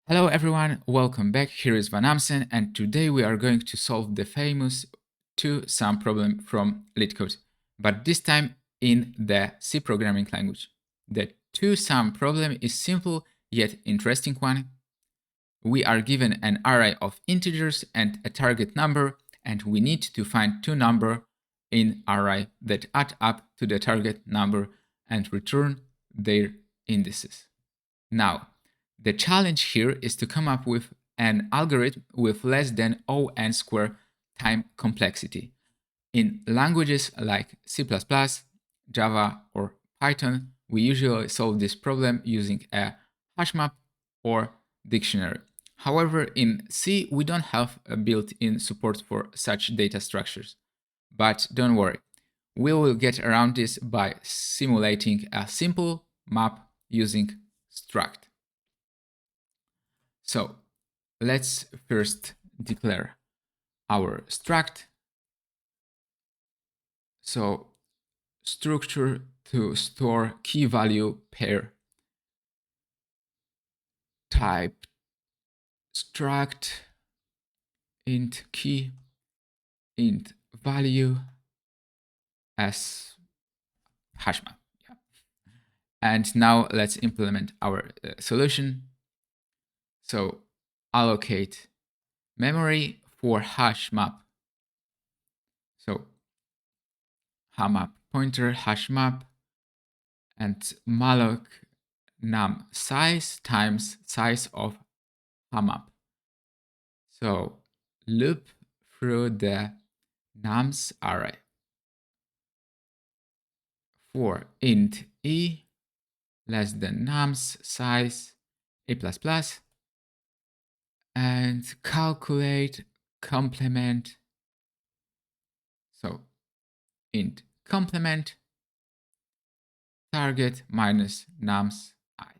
Hello everyone, welcome back. Here is vanAmsen, and today we are going to solve the famous two-sum problem from LeetCode, but this time in the C programming language. The two-sum problem is simple yet interesting one. We are given an array of integers and a target number, and we need to find two numbers in array that add up to the target number and return their indices. Now, the challenge here is to come up with an algorithm with less than O(n) square time complexity. In languages like C++, Java, or Python, we usually solve this problem using a hash map or dictionary. However, in C, we don't have a built-in support for such data structures. But don't worry, we will get around this by simulating a simple map using struct. So let's first declare our struct. So structure to store key value pair. Type struct int key int value as hash map. Yeah. And now let's implement our solution. So allocate memory for hash map. So hash pointer hash map and malloc num size times size of map. So loop through the nums array for int e less than nums size a++ and calculate complement. So int complement target minus nums I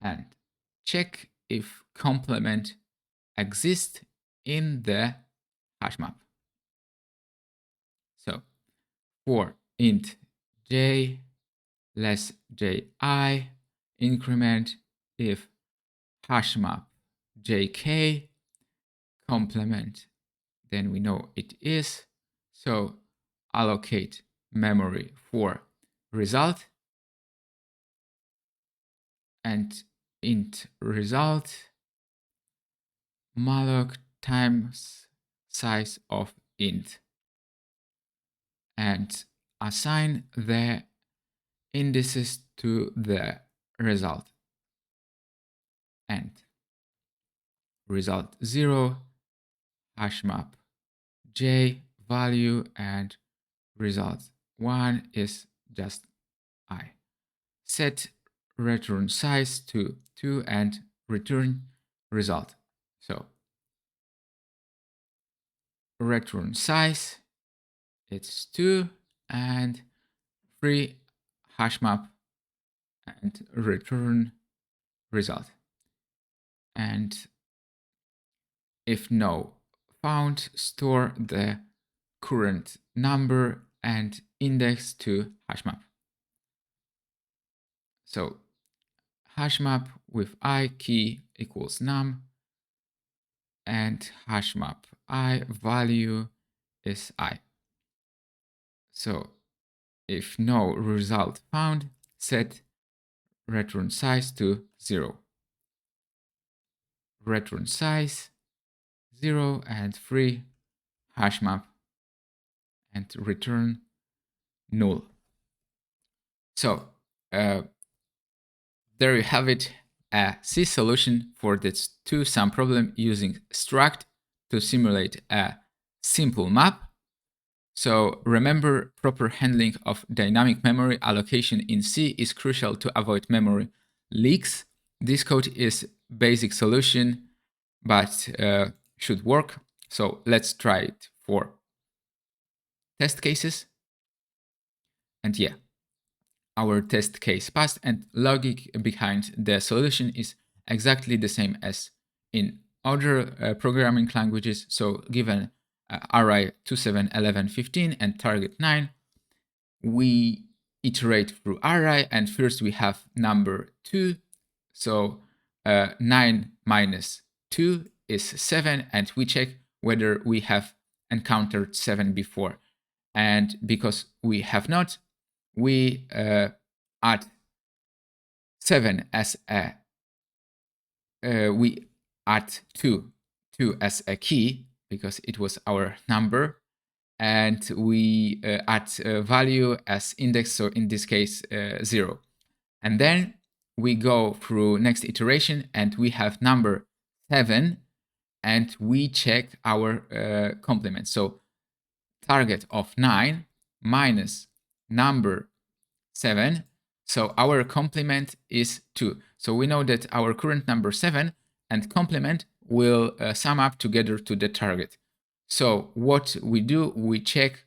and check if complement exists in the hash map. So for int j less ji increment if hash map jk complement, then we know it is. So allocate memory for result and int result malloc times size of int and assign the indices to the result and result 0 hash map j value and result 1 is just I. Set return size to 2 and return result. So return size it's 2 and free hash map and return result. And if no found, store the current number and index to hash map. So hash map with I key equals num and hash map I value is I. So if no result found, set return size to 0. Return size 0 and free hash map and return null. So there you have it, a C solution for this two-sum problem using struct to simulate a simple map. So remember, proper handling of dynamic memory allocation in C is crucial to avoid memory leaks. This code is basic solution, but should work. So let's try it for test cases. And yeah, our test case passed, and logic behind the solution is exactly the same as in other programming languages. So given array 2, 7, 11, 15 and target 9, we iterate through array, and first we have number 2. So 9 minus 2 is 7, and we check whether we have encountered 7 before. And because we have not, we add 7 as a we add 2 as a key because it was our number, and we add a value as index, so in this case 0. And then we go through next iteration and we have number 7, and we check our complement. So target of 9 minus number 7. So our complement is 2. So we know that our current number 7 and complement will sum up together to the target. So what we do, we check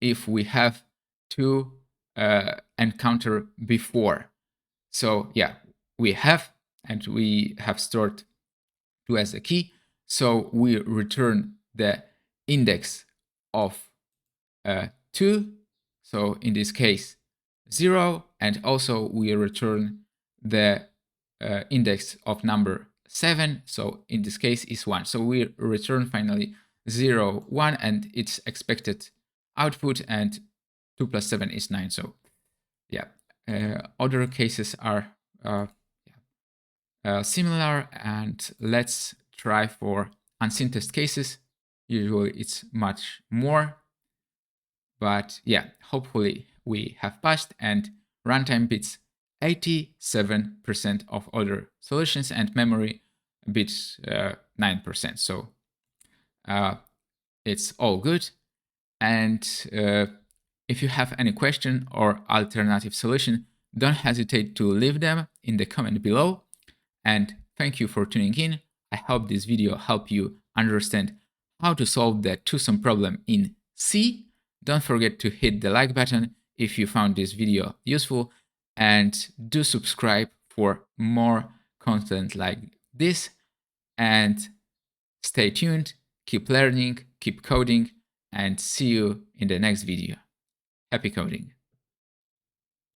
if we have 2 encounter before. So yeah, we have, and we have stored 2 as a key. So we return the index of 2. So in this case, 0, and also we return the index of number 7. So in this case is 1. So we return finally 0, 1, and its expected output, and 2 plus 7 is 9. So yeah, other cases are similar, and let's try for unseen test cases. Usually it's much more, but yeah, hopefully we have passed, and runtime beats 87% of other solutions, and memory beats 9%. So it's all good. And if you have any question or alternative solution, don't hesitate to leave them in the comment below. And thank you for tuning in. I hope this video helped you understand how to solve the twosome problem in C. Don't forget to hit the like button if you found this video useful, and do subscribe for more content like this. And stay tuned, keep learning, keep coding, and see you in the next video. Happy coding!